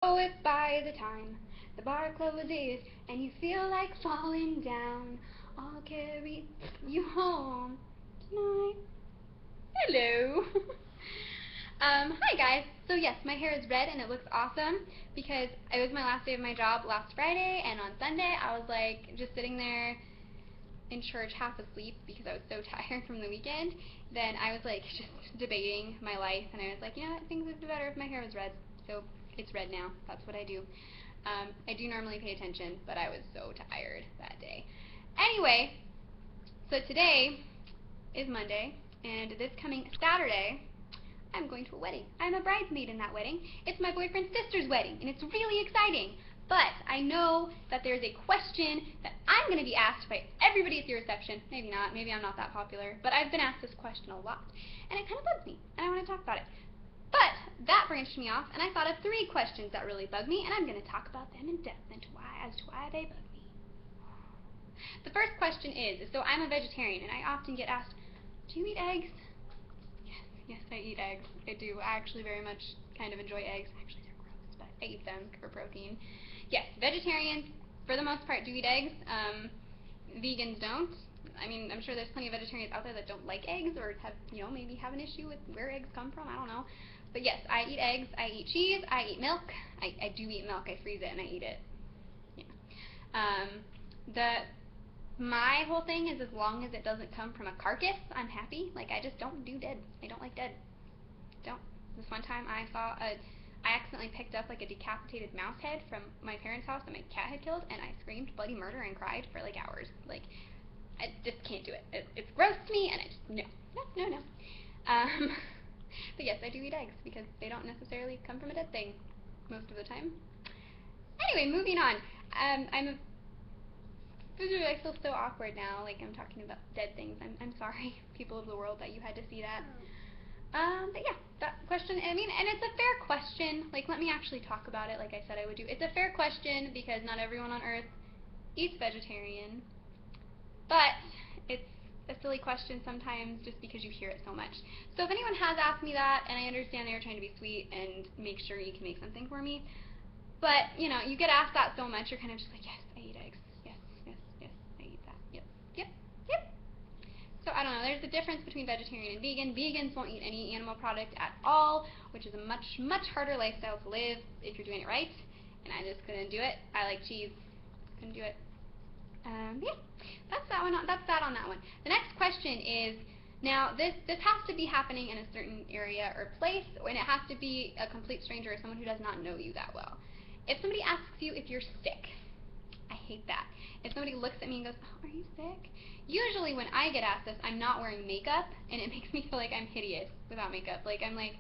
Oh, if by the time the bar closes and you feel like falling down, I'll carry you home tonight. Hello. Hi guys. So yes, my hair is red and it looks awesome because it was my last day of my job last Friday, and on Sunday I was like just sitting there in church half asleep because I was so tired from the weekend. Then I was like just debating my life, and I was like, you know what, things would be better if my hair was red. So it's red now. That's what I do. I do normally pay attention, but I was so tired that day. Anyway, so today is Monday, and this coming Saturday, I'm going to a wedding. I'm a bridesmaid in that wedding. It's my boyfriend's sister's wedding, and it's really exciting. But I know that there's a question that I'm going to be asked by everybody at the reception. Maybe not. Maybe I'm not that popular. But I've been asked this question a lot, and it kind of bugs me, and I want to talk about it. But that branched me off, and I thought of 3 questions that really bug me, and I'm going to talk about them in depth as to why they bug me. The first question is, so I'm a vegetarian, and I often get asked, do you eat eggs? Yes, I eat eggs. I do. I actually very much kind of enjoy eggs. Actually, they're gross, but I eat them for protein. Yes, vegetarians, for the most part, do eat eggs. Vegans don't. I mean, I'm sure there's plenty of vegetarians out there that don't like eggs or have, maybe have an issue with where eggs come from. I don't know. But yes, I eat eggs. I eat cheese. I eat milk. I do eat milk. I freeze it and I eat it. Yeah. My whole thing is as long as it doesn't come from a carcass, I'm happy. Like, I just don't do dead. I don't like dead. Don't. This one time I accidentally picked up like a decapitated mouse head from my parents' house that my cat had killed, and I screamed bloody murder and cried for like hours. Like, I just can't do it. It's gross to me, and I just, no. But yes, I do eat eggs because they don't necessarily come from a dead thing most of the time. Anyway, moving on. I feel so awkward now, like I'm talking about dead things. I'm sorry, people of the world, that you had to see that. But yeah, that question, I mean, and it's a fair question. Like, let me actually talk about it like I said I would do. It's a fair question because not everyone on earth eats vegetarian, but it's a silly question sometimes just because you hear it so much. So if anyone has asked me that, and I understand they were trying to be sweet and make sure you can make something for me, but, you get asked that so much, you're kind of just like, yes, I eat eggs. Yes, I eat that. Yep. So I don't know, there's a difference between vegetarian and vegan. Vegans won't eat any animal product at all, which is a much harder lifestyle to live if you're doing it right, and I just couldn't do it. I like cheese. Couldn't do it. Yeah, that's that one. That's that on that one. The next question is, now this has to be happening in a certain area or place, and it has to be a complete stranger or someone who does not know you that well. If somebody asks you if you're sick, I hate that. If somebody looks at me and goes, oh, are you sick? Usually when I get asked this, I'm not wearing makeup, and it makes me feel like I'm hideous without makeup. Like, I'm like,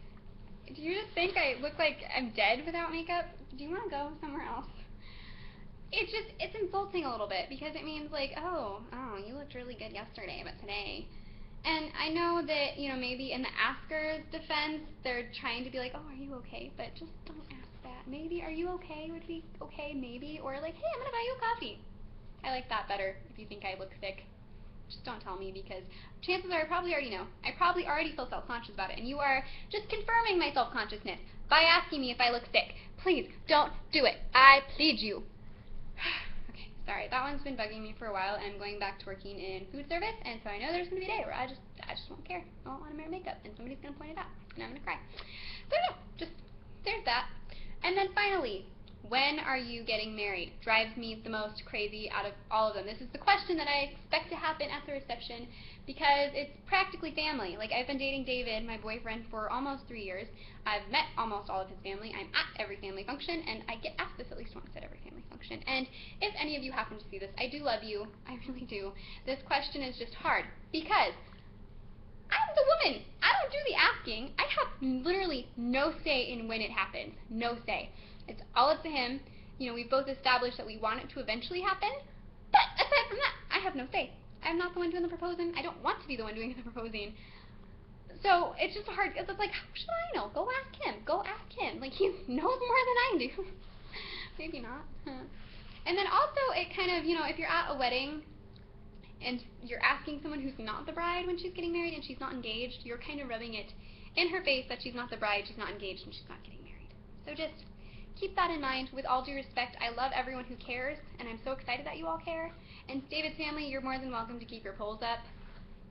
do you just think I look like I'm dead without makeup? Do you want to go somewhere else? It's insulting a little bit because it means like, oh, you looked really good yesterday, but today. And I know that, maybe in the asker's defense, they're trying to be like, oh, are you okay? But just don't ask that. Maybe, are you okay would be okay, maybe. Or like, hey, I'm going to buy you a coffee. I like that better if you think I look sick. Just don't tell me, because chances are I probably already know. I probably already feel self-conscious about it, and you are just confirming my self-consciousness by asking me if I look sick. Please, don't do it. I plead you. Okay, sorry, that one's been bugging me for a while, and I'm going back to working in food service, and so I know there's going to be a day where I just won't care. I won't want to wear makeup, and somebody's going to point it out, and I'm going to cry. So yeah, just, there's that. And then finally, when are you getting married? Drives me the most crazy out of all of them. This is the question that I expect to happen at the reception because it's practically family. Like, I've been dating David, my boyfriend, for almost 3 years. I've met almost all of his family. I'm at every family function, and I get asked this at least once at every family function. And if any of you happen to see this, I do love you. I really do. This question is just hard because I'm the woman. I don't do the asking. I have literally no say in when it happens. No say. It's all up to him. We've both established that we want it to eventually happen, but aside from that, I have no say. I'm not the one doing the proposing. I don't want to be the one doing the proposing. So it's just hard, because it's like, how should I know? Go ask him. Go ask him. Like, he knows more than I do. Maybe not. And then also, it kind of, if you're at a wedding and you're asking someone who's not the bride when she's getting married and she's not engaged, you're kind of rubbing it in her face that she's not the bride, she's not engaged, and she's not getting married. So just keep that in mind. With all due respect, I love everyone who cares, and I'm so excited that you all care. And David's family, you're more than welcome to keep your polls up.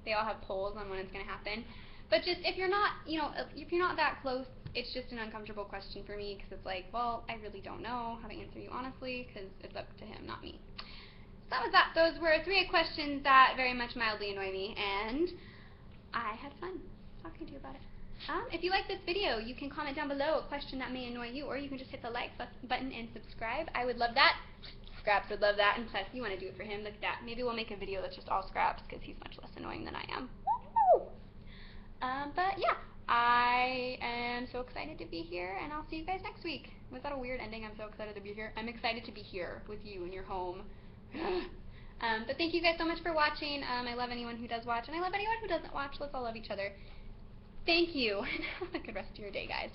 They all have polls on when it's going to happen. But just, if you're not, if you're not that close, it's just an uncomfortable question for me, because it's like, well, I really don't know how to answer you honestly, because it's up to him, not me. So that was that. Those were 3 questions that very much mildly annoy me, and I had fun talking to you about it. If you like this video, you can comment down below a question that may annoy you, or you can just hit the like button and subscribe. I would love that. Scraps would love that, and plus, you want to do it for him. Look at that. Maybe we'll make a video that's just all Scraps, because he's much less annoying than I am. Woo! But yeah, I am so excited to be here, and I'll see you guys next week. Was that a weird ending? I'm so excited to be here. I'm excited to be here with you in your home. But thank you guys so much for watching. I love anyone who does watch, and I love anyone who doesn't watch. Let's all love each other. Thank you, and have a good rest of your day, guys.